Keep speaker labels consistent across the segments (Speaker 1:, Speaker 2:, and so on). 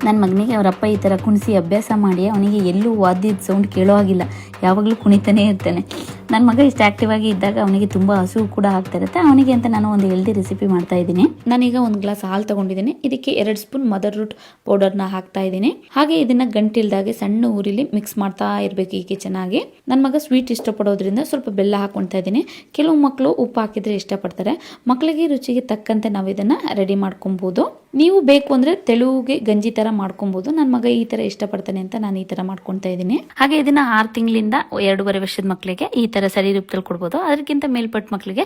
Speaker 1: ನನ್ನ ಮಗನಿಗೆ ಅವರಪ್ಪ ಈ ಥರ ಕುಣಿಸಿ ಅಭ್ಯಾಸ ಮಾಡಿ ಅವನಿಗೆ ಎಲ್ಲೂ ವಾದ್ಯದ ಸೌಂಡ್ ಕೇಳೋ ಆಗಿಲ್ಲ, ಯಾವಾಗಲೂ ಕುಣಿತಾನೇ ಇರ್ತಾನೆ. ನನ್ನ ಮಗ ಇಷ್ಟು ಆಕ್ಟಿವ್ ಆಗಿ ಇದ್ದಾಗ ಅವನಿಗೆ ತುಂಬ ಹಸು ಕೂಡ ಆಗ್ತಾ ಇರುತ್ತೆ. ಅವನಿಗೆ ಅಂತ ನಾನು ಒಂದು ಹೆಲ್ದಿ ರೆಸಿಪಿ ಮಾಡ್ತಾ ಇದ್ದೀನಿ. ನಾನೀಗ ಒಂದು ಗ್ಲಾಸ್ ಹಾಲು ತಗೊಂಡಿದ್ದೀನಿ. ಇದಕ್ಕೆ 2 ಸ್ಪೂನ್ ಮದರ್ ರೂಟ್ ಪೌಡರ್ನ ಹಾಕ್ತಾ ಇದ್ದೀನಿ. ಹಾಗೆ ಇದನ್ನ ಗಂಟಿಲ್ದಾಗೆ ಸಣ್ಣ ಊರಿಲಿ ಮಿಕ್ಸ್ ಮಾಡ್ತಾ ಇರಬೇಕು ಹೀಗೆ ಚೆನ್ನಾಗಿ. ನನ್ನ ಮಗ ಸ್ವೀಟ್ ಇಷ್ಟಪಡೋದ್ರಿಂದ ಸ್ವಲ್ಪ ಬೆಲ್ಲ ಹಾಕೊಳ್ತಾ ಇದ್ದೀನಿ. ಕೆಲವು ಮಕ್ಕಳು ಉಪ್ಪು ಹಾಕಿದ್ರೆ ಇಷ್ಟಪಡ್ತಾರೆ. ಮಕ್ಕಳಿಗೆ ರುಚಿಗೆ ತಕ್ಕಂತೆ ನಾವು ಇದನ್ನ ರೆಡಿ ಮಾಡ್ಕೊಬಹುದು. ನೀವು ಬೇಕು ಅಂದ್ರೆ ತೆಳುಗೆ ಗಂಜಿ ತರ ಮಾಡ್ಕೊಬಹುದು. ನನ್ನ ಮಗ ಈ ತರ ಇಷ್ಟಪಡ್ತಾನೆ ಅಂತ ನಾನು ಈ ತರ ಮಾಡ್ಕೊಳ್ತಾ ಇದ್ದೀನಿ. ಹಾಗೆ ಇದನ್ನ 6 ತಿಂಗಳಿಂದ 2.5 ವರ್ಷದ ಮಕ್ಕಳಿಗೆ ಈ ತರ ಸರಿ ರೂಪದಲ್ಲಿ ಕೊಡ್ಬೋದು. ಅದಕ್ಕಿಂತ ಮೇಲ್ಪಟ್ಟ ಮಕ್ಕಳಿಗೆ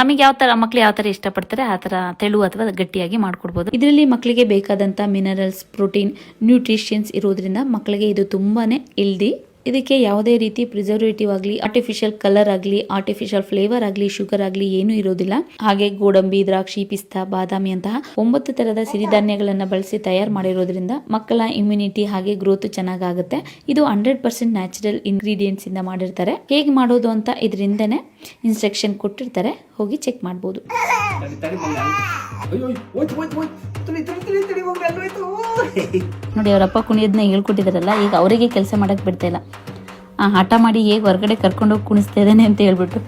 Speaker 1: ನಮಗೆ ಯಾವ ತರ ಮಕ್ಕಳು ಯಾವ ತರ ಇಷ್ಟಪಡ್ತಾರೆ ಆ ತರ ತೆಳು ಅಥವಾ ಗಟ್ಟಿಯಾಗಿ ಮಾಡ್ಕೊಡ್ಬೋದು. ಇದರಲ್ಲಿ ಮಕ್ಕಳಿಗೆ ಬೇಕಾದಂತ ಮಿನರಲ್ಸ್, ಪ್ರೋಟೀನ್, ನ್ಯೂಟ್ರಿಷನ್ಸ್ ಇರೋದ್ರಿಂದ ಮಕ್ಕಳಿಗೆ ಇದು ತುಂಬಾನೇ ಹೆಲ್ದಿ. ಇದಕ್ಕೆ ಯಾವುದೇ ರೀತಿ ಪ್ರಿಸರ್ವೇಟಿವ್ ಆಗಲಿ, ಆರ್ಟಿಫಿಷಿಯಲ್ ಕಲರ್ ಆಗಲಿ, ಆರ್ಟಿಫಿಷಿಯಲ್ ಫ್ಲೇವರ್ ಆಗಲಿ, ಶುಗರ್ ಆಗಲಿ ಏನೂ ಇರೋದಿಲ್ಲ. ಹಾಗೆ ಗೋಡಂಬಿ, ದ್ರಾಕ್ಷಿ, ಪಿಸ್ತಾ, ಬಾದಾಮಿ ಅಂತಹ 9 ತರದ ಸಿರಿಧಾನ್ಯಗಳನ್ನು ಬಳಸಿ ತಯಾರು ಮಾಡಿರೋದ್ರಿಂದ ಮಕ್ಕಳ ಇಮ್ಯುನಿಟಿ ಹಾಗೆ ಗ್ರೋತ್ ಚೆನ್ನಾಗುತ್ತೆ. ಇದು 100% ನ್ಯಾಚುರಲ್ ಇಂಗ್ರೀಡಿಯೆಂಟ್ಸ್ ಇಂದ ಮಾಡಿರ್ತಾರೆ. ಹೇಗೆ ಮಾಡೋದು ಅಂತ ಇದರಿಂದನೇ ಇನ್ಸ್ಟ್ರಕ್ಷನ್ ಕೊಟ್ಟಿರ್ತಾರೆ, ಹೋಗಿ ಚೆಕ್ ಮಾಡಬಹುದು. ನೋಡಿ ಅವರಪ್ಪ ಕುಣಿಯೋದನ್ನ ಹೇಳ್ಕೊಟ್ಟಿದಾರಲ್ಲ, ಈಗ ಅವರಿಗೆ ಕೆಲಸ ಮಾಡಕ್ ಬಿಡ್ತಾ ಇಲ್ಲ. ಹಠ ಮಾಡಿ ಹೇಗೆ ಹೊರಗಡೆ ಕರ್ಕೊಂಡೋಗಿ ಕುಣಿಸ್ತಾ ಇದ್ದಾನೆ ಅಂತ ಹೇಳ್ಬಿಟ್ಟು